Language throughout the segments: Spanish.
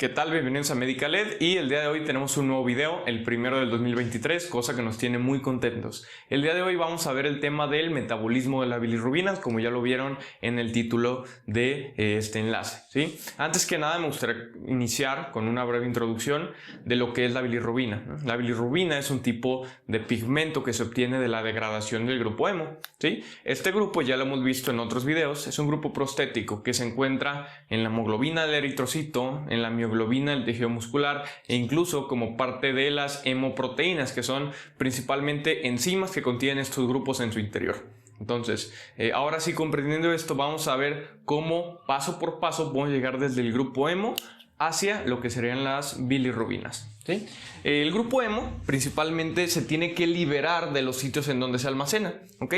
¿Qué tal? Bienvenidos a Medicaled y el día de hoy tenemos un nuevo video, el primero del 2023, cosa que nos tiene muy contentos. El día de hoy vamos a ver el tema del metabolismo de la bilirrubina, como ya lo vieron en el título de este enlace, ¿sí? Antes que nada me gustaría iniciar con una breve introducción de lo que es la bilirrubina, ¿no? La bilirrubina es un tipo de pigmento que se obtiene de la degradación del grupo hemo, ¿sí? Este grupo ya lo hemos visto en otros videos, es un grupo prostético que se encuentra en la hemoglobina del eritrocito, en la mioglobina del tejido muscular e incluso como parte de las hemoproteínas, que son principalmente enzimas que contienen estos grupos en su interior. Entonces, ahora sí, comprendiendo esto, vamos a ver cómo paso por paso podemos llegar desde el grupo hemo hacia lo que serían las bilirrubinas, ¿sí? El grupo hemo principalmente se tiene que liberar de los sitios en donde se almacena, ¿ok?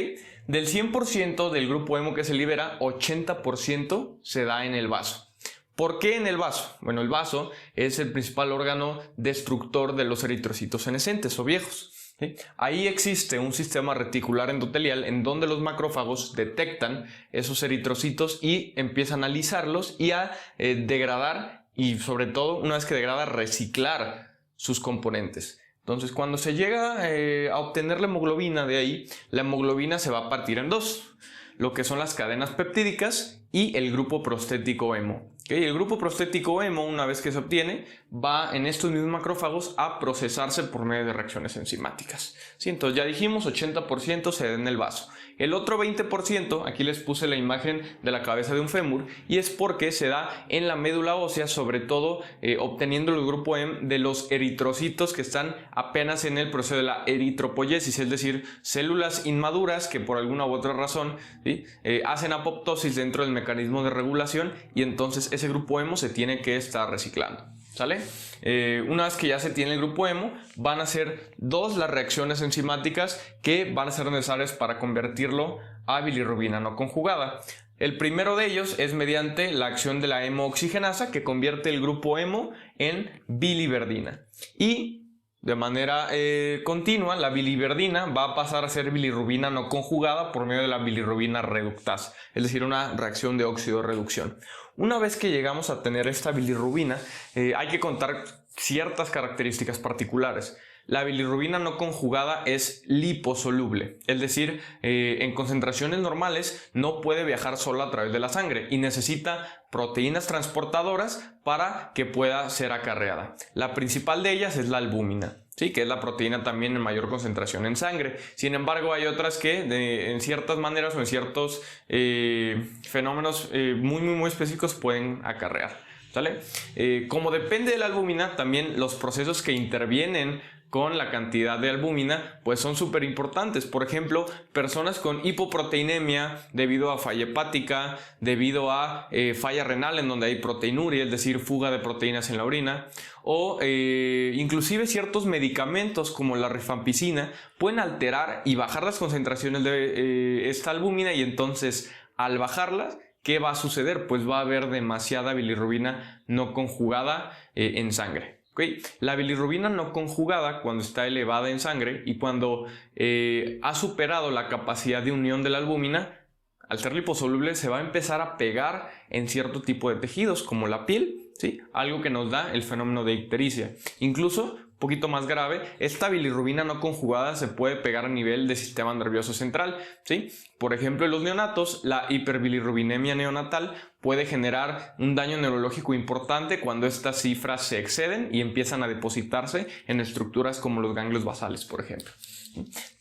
Del 100% del grupo hemo que se libera, 80% se da en el vaso. ¿Por qué en el vaso? Bueno, el vaso es el principal órgano destructor de los eritrocitos senescentes o viejos, ¿sí? Ahí existe un sistema reticular endotelial en donde los macrófagos detectan esos eritrocitos y empiezan a lisarlos y a degradar, y sobre todo, una vez que degrada, reciclar sus componentes. Entonces, cuando se llega a obtener la hemoglobina de ahí, la hemoglobina se va a partir en dos, lo que son las cadenas peptídicas y el grupo prostético hemo. ¿Okay? El grupo prostético hemo, una vez que se obtiene, va en estos mismos macrófagos a procesarse por medio de reacciones enzimáticas, ¿sí? Entonces ya dijimos, 80% se da en el vaso. El otro 20%, aquí les puse la imagen de la cabeza de un fémur, y es porque se da en la médula ósea, sobre todo obteniendo el grupo hemo de los eritrocitos que están apenas en el proceso de la eritropoyesis, es decir, células inmaduras que por alguna u otra razón, ¿sí? Hacen apoptosis dentro del mecanismo de regulación, y entonces ese grupo hemo se tiene que estar reciclando, ¿sale? Una vez que ya se tiene el grupo hemo, van a ser dos las reacciones enzimáticas que van a ser necesarias para convertirlo a bilirrubina no conjugada. El primero de ellos es mediante la acción de la hemooxigenasa, que convierte el grupo hemo en biliverdina, y de manera continua la biliverdina va a pasar a ser bilirrubina no conjugada por medio de la bilirrubina reductasa, es decir, una reacción de óxido-reducción. Una vez que llegamos a tener esta bilirrubina, hay que contar ciertas características particulares. La bilirrubina no conjugada es liposoluble, es decir, en concentraciones normales no puede viajar sola a través de la sangre y necesita proteínas transportadoras para que pueda ser acarreada. La principal de ellas es la albúmina, ¿sí? Que es la proteína también en mayor concentración en sangre. Sin embargo, hay otras que en ciertas maneras o en ciertos fenómenos muy específicos pueden acarrear, ¿sale? Como depende de la albúmina, también los procesos que intervienen con la cantidad de albúmina pues son súper importantes. Por ejemplo, personas con hipoproteinemia debido a falla hepática, debido a falla renal en donde hay proteinuria, es decir, fuga de proteínas en la orina, o inclusive ciertos medicamentos como la rifampicina pueden alterar y bajar las concentraciones de esta albúmina, y entonces al bajarlas, ¿qué va a suceder? Pues va a haber demasiada bilirrubina no conjugada en sangre. ¿Okay? La bilirrubina no conjugada, cuando está elevada en sangre y cuando ha superado la capacidad de unión de la albúmina, al ser liposoluble se va a empezar a pegar en cierto tipo de tejidos como la piel, ¿sí? Algo que nos da el fenómeno de ictericia. Incluso, un poquito más grave, esta bilirrubina no conjugada se puede pegar a nivel del sistema nervioso central, ¿sí? Por ejemplo, en los neonatos, la hiperbilirrubinemia neonatal puede generar un daño neurológico importante cuando estas cifras se exceden y empiezan a depositarse en estructuras como los ganglios basales, por ejemplo.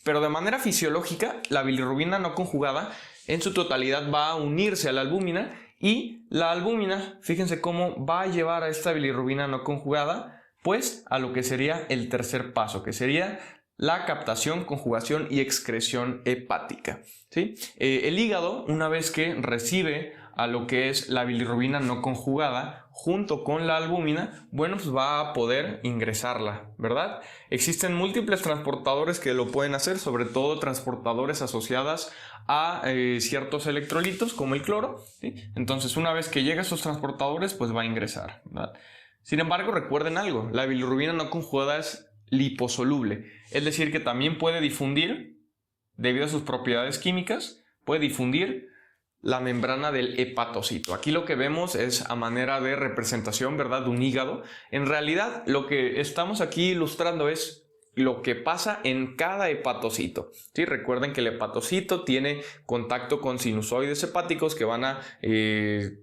Pero de manera fisiológica, la bilirrubina no conjugada en su totalidad va a unirse a la albúmina, y la albúmina, fíjense cómo va a llevar a esta bilirrubina no conjugada pues a lo que sería el tercer paso, que sería la captación, conjugación y excreción hepática, ¿sí? El hígado, una vez que recibe a lo que es la bilirrubina no conjugada junto con la albúmina, bueno, pues va a poder ingresarla, ¿verdad? Existen múltiples transportadores que lo pueden hacer, sobre todo transportadores asociadas a ciertos electrolitos como el cloro, ¿sí? Entonces, una vez que llega a esos transportadores, pues va a ingresar, ¿verdad? Sin embargo, recuerden algo, la bilirrubina no conjugada es liposoluble, es decir, que también puede difundir, debido a sus propiedades químicas, puede difundir la membrana del hepatocito. Aquí lo que vemos es a manera de representación, ¿verdad?, de un hígado. En realidad, lo que estamos aquí ilustrando es lo que pasa en cada hepatocito. ¿Sí? Recuerden que el hepatocito tiene contacto con sinusoides hepáticos que van a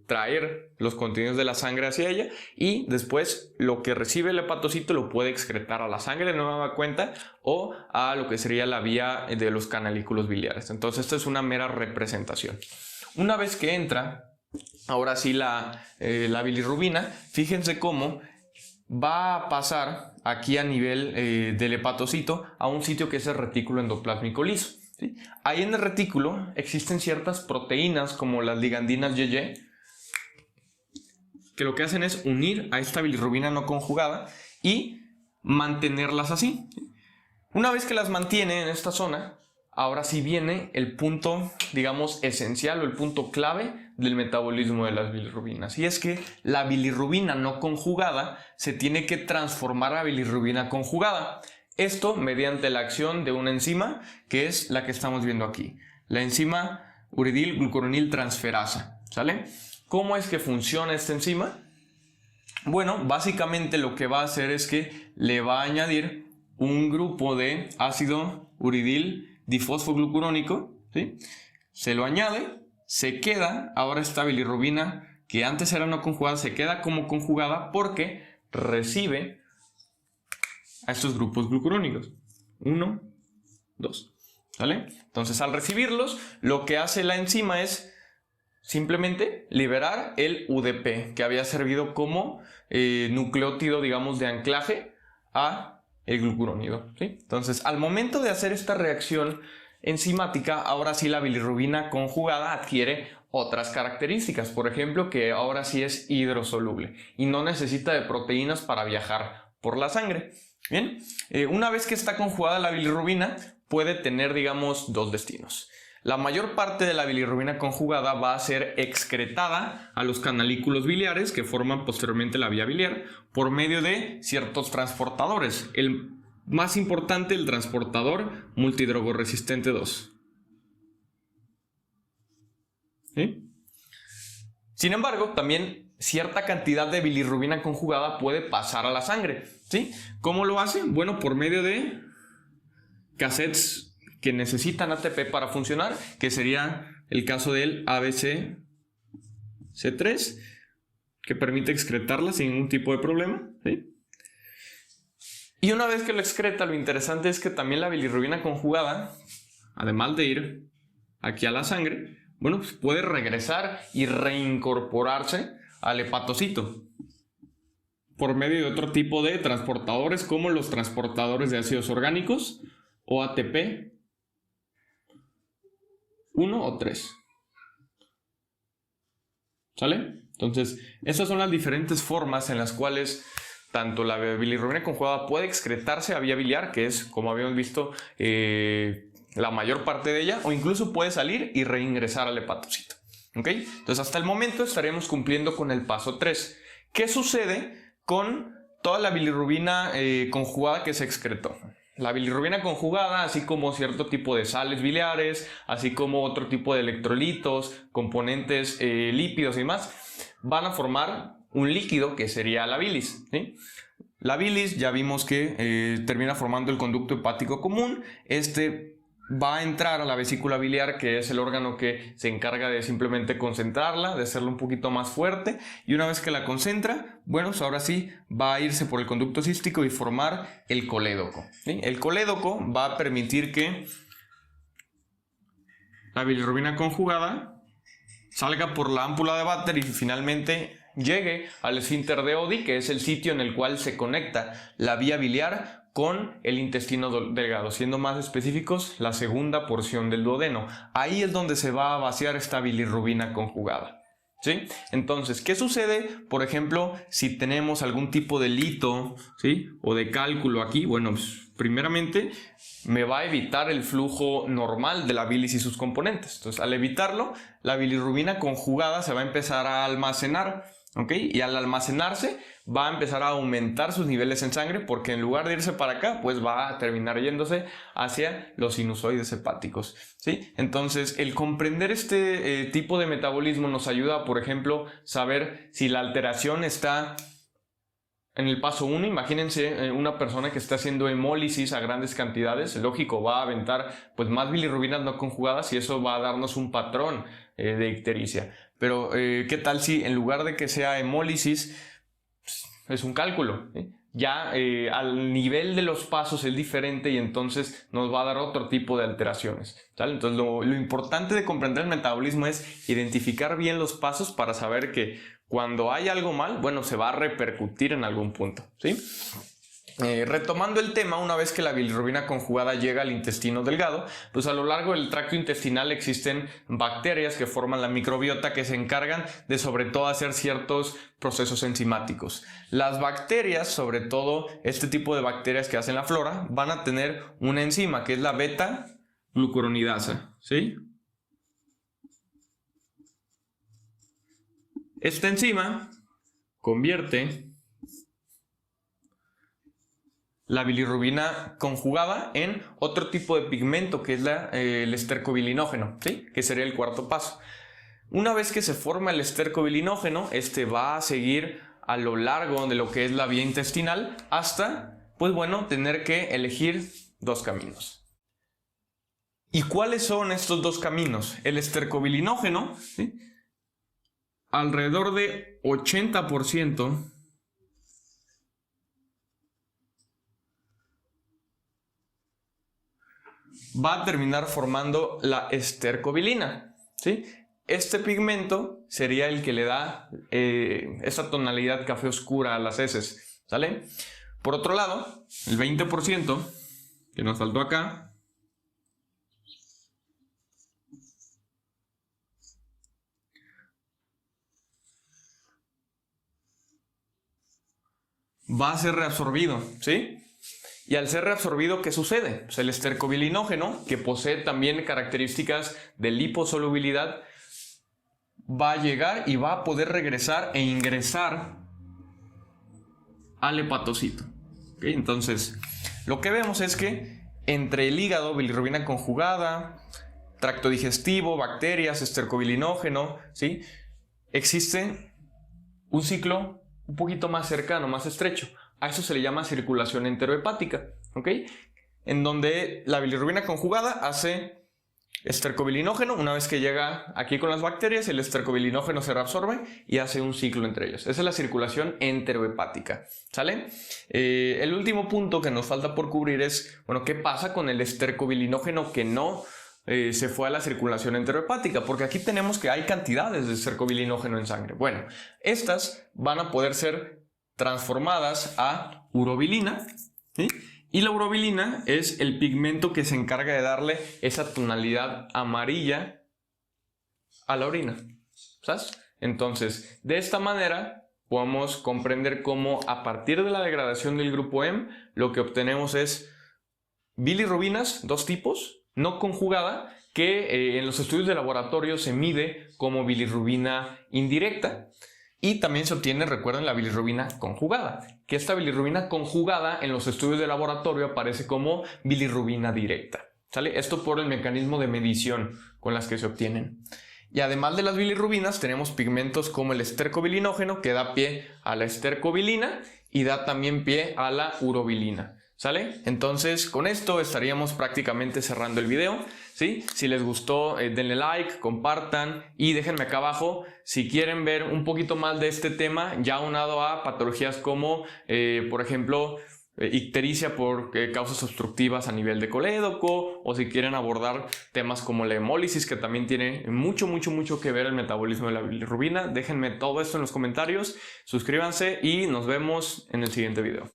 traer los contenidos de la sangre hacia ella, y después lo que recibe el hepatocito lo puede excretar a la sangre de nueva cuenta o a lo que sería la vía de los canalículos biliares. Entonces, esto es una mera representación. Una vez que entra, ahora sí, la bilirrubina, fíjense cómo va a pasar aquí a nivel del hepatocito a un sitio que es el retículo endoplásmico liso. ¿Sí? Ahí en el retículo existen ciertas proteínas como las ligandinas YY, que lo que hacen es unir a esta bilirrubina no conjugada y mantenerlas así. Una vez que las mantiene en esta zona, ahora sí viene el punto, digamos, esencial o el punto clave del metabolismo de las bilirrubinas. Y es que la bilirrubina no conjugada se tiene que transformar a bilirrubina conjugada. Esto mediante la acción de una enzima que es la que estamos viendo aquí. La enzima uridilglucuroniltransferasa. ¿Sale? ¿Cómo es que funciona esta enzima? Bueno, básicamente lo que va a hacer es que le va a añadir un grupo de ácido uridil difosfoglucurónico, ¿sí? Se lo añade, se queda, ahora esta bilirrubina que antes era no conjugada se queda como conjugada porque recibe a estos grupos glucurónicos. 1, 2, ¿vale? Entonces, al recibirlos, lo que hace la enzima es simplemente liberar el UDP, que había servido como nucleótido, digamos, de anclaje a el glucurónido, ¿sí? Entonces, al momento de hacer esta reacción enzimática, ahora sí la bilirrubina conjugada adquiere otras características. Por ejemplo, que ahora sí es hidrosoluble y no necesita de proteínas para viajar por la sangre. Bien, una vez que está conjugada la bilirrubina, puede tener, digamos, dos destinos. La mayor parte de la bilirrubina conjugada va a ser excretada a los canalículos biliares que forman posteriormente la vía biliar por medio de ciertos transportadores. El más importante, el transportador multidrogoresistente 2. ¿Sí? Sin embargo, también cierta cantidad de bilirrubina conjugada puede pasar a la sangre. ¿Sí? ¿Cómo lo hace? Bueno, por medio de cassettes que necesitan ATP para funcionar, que sería el caso del ABCC3, que permite excretarla sin ningún tipo de problema, ¿sí? Y una vez que lo excreta, lo interesante es que también la bilirrubina conjugada, además de ir aquí a la sangre, bueno, pues puede regresar y reincorporarse al hepatocito por medio de otro tipo de transportadores, como los transportadores de ácidos orgánicos o ATP 1 o 3. ¿Sale? Entonces, esas son las diferentes formas en las cuales tanto la bilirrubina conjugada puede excretarse a vía biliar, que es, como habíamos visto, la mayor parte de ella, o incluso puede salir y reingresar al hepatocito. ¿Ok? Entonces, hasta el momento estaremos cumpliendo con el paso 3. ¿Qué sucede con toda la bilirrubina conjugada que se excretó? La bilirrubina conjugada, así como cierto tipo de sales biliares, así como otro tipo de electrolitos, componentes lípidos y demás, van a formar un líquido que sería la bilis, ¿sí? La bilis ya vimos que termina formando el conducto hepático común. Este va a entrar a la vesícula biliar, que es el órgano que se encarga de simplemente concentrarla, de hacerla un poquito más fuerte, y una vez que la concentra, bueno, pues ahora sí va a irse por el conducto cístico y formar el colédoco, ¿sí? El colédoco va a permitir que la bilirrubina conjugada salga por la ámpula de Vater y finalmente llegue al esfínter de Oddi, que es el sitio en el cual se conecta la vía biliar con el intestino delgado, siendo más específicos, la segunda porción del duodeno. Ahí es donde se va a vaciar esta bilirrubina conjugada, ¿sí? Entonces, ¿qué sucede, por ejemplo, si tenemos algún tipo de lito, ¿sí?, o de cálculo aquí? Bueno, pues, primeramente me va a evitar el flujo normal de la bilis y sus componentes. Entonces, al evitarlo, la bilirrubina conjugada se va a empezar a almacenar ¿ok? Y al almacenarse va a empezar a aumentar sus niveles en sangre porque en lugar de irse para acá, pues va a terminar yéndose hacia los sinusoides hepáticos, ¿sí? Entonces, el comprender este tipo de metabolismo nos ayuda, por ejemplo, saber si la alteración está en el paso 1. Imagínense una persona que está haciendo hemólisis a grandes cantidades, lógico, va a aventar pues más bilirrubinas no conjugadas y eso va a darnos un patrón de ictericia. Pero ¿qué tal si en lugar de que sea hemólisis es un cálculo? Ya al nivel de los pasos es diferente y entonces nos va a dar otro tipo de alteraciones, ¿sale? Entonces lo importante de comprender el metabolismo es identificar bien los pasos para saber que cuando hay algo mal, bueno, se va a repercutir en algún punto, ¿sí? Retomando el tema, una vez que la bilirrubina conjugada llega al intestino delgado, pues a lo largo del tracto intestinal existen bacterias que forman la microbiota que se encargan de sobre todo hacer ciertos procesos enzimáticos. Las bacterias, sobre todo este tipo de bacterias que hacen la flora, van a tener una enzima que es la beta-glucuronidasa, ¿sí? Esta enzima convierte la bilirrubina conjugada en otro tipo de pigmento que es el estercobilinógeno, ¿sí? Que sería el cuarto paso. Una vez que se forma el estercobilinógeno, este va a seguir a lo largo de lo que es la vía intestinal hasta, pues bueno, tener que elegir dos caminos. ¿Y cuáles son estos dos caminos? El estercobilinógeno, ¿sí? Alrededor de 80% va a terminar formando la estercobilina, ¿sí? Este pigmento sería el que le da esa tonalidad café oscura a las heces, ¿sale? Por otro lado, el 20% que nos faltó acá va a ser reabsorbido, ¿sí? Y al ser reabsorbido, ¿qué sucede? Pues el estercobilinógeno, que posee también características de liposolubilidad, va a llegar y va a poder regresar e ingresar al hepatocito, ¿okay? Entonces, lo que vemos es que entre el hígado, bilirrubina conjugada, tracto digestivo, bacterias, estercobilinógeno, ¿sí? Existe un ciclo un poquito más cercano, más estrecho. A eso se le llama circulación enterohepática, ¿ok? En donde la bilirrubina conjugada hace estercobilinógeno. Una vez que llega aquí con las bacterias, el estercobilinógeno se reabsorbe y hace un ciclo entre ellos. Esa es la circulación enterohepática, ¿sale? El último punto que nos falta por cubrir es, bueno, ¿qué pasa con el estercobilinógeno que no se fue a la circulación enterohepática? Porque aquí tenemos que hay cantidades de estercobilinógeno en sangre. Bueno, estas van a poder ser transformadas a urobilina, ¿sí? Y la urobilina es el pigmento que se encarga de darle esa tonalidad amarilla a la orina, ¿sabes? Entonces, de esta manera podemos comprender cómo a partir de la degradación del grupo M, lo que obtenemos es bilirrubinas, dos tipos, no conjugada, que en los estudios de laboratorio se mide como bilirrubina indirecta. Y también se obtiene, recuerden, la bilirrubina conjugada, que esta bilirrubina conjugada en los estudios de laboratorio aparece como bilirrubina directa, ¿sale? Esto por el mecanismo de medición con las que se obtienen. Y además de las bilirrubinas tenemos pigmentos como el estercobilinógeno, que da pie a la estercobilina y da también pie a la urobilina, ¿sale? Entonces con esto estaríamos prácticamente cerrando el video, ¿sí? Si les gustó, denle like, compartan y déjenme acá abajo si quieren ver un poquito más de este tema ya aunado a patologías como, por ejemplo, ictericia por causas obstructivas a nivel de colédoco, o si quieren abordar temas como la hemólisis, que también tiene mucho que ver el metabolismo de la bilirrubina. Déjenme todo esto en los comentarios, suscríbanse y nos vemos en el siguiente video.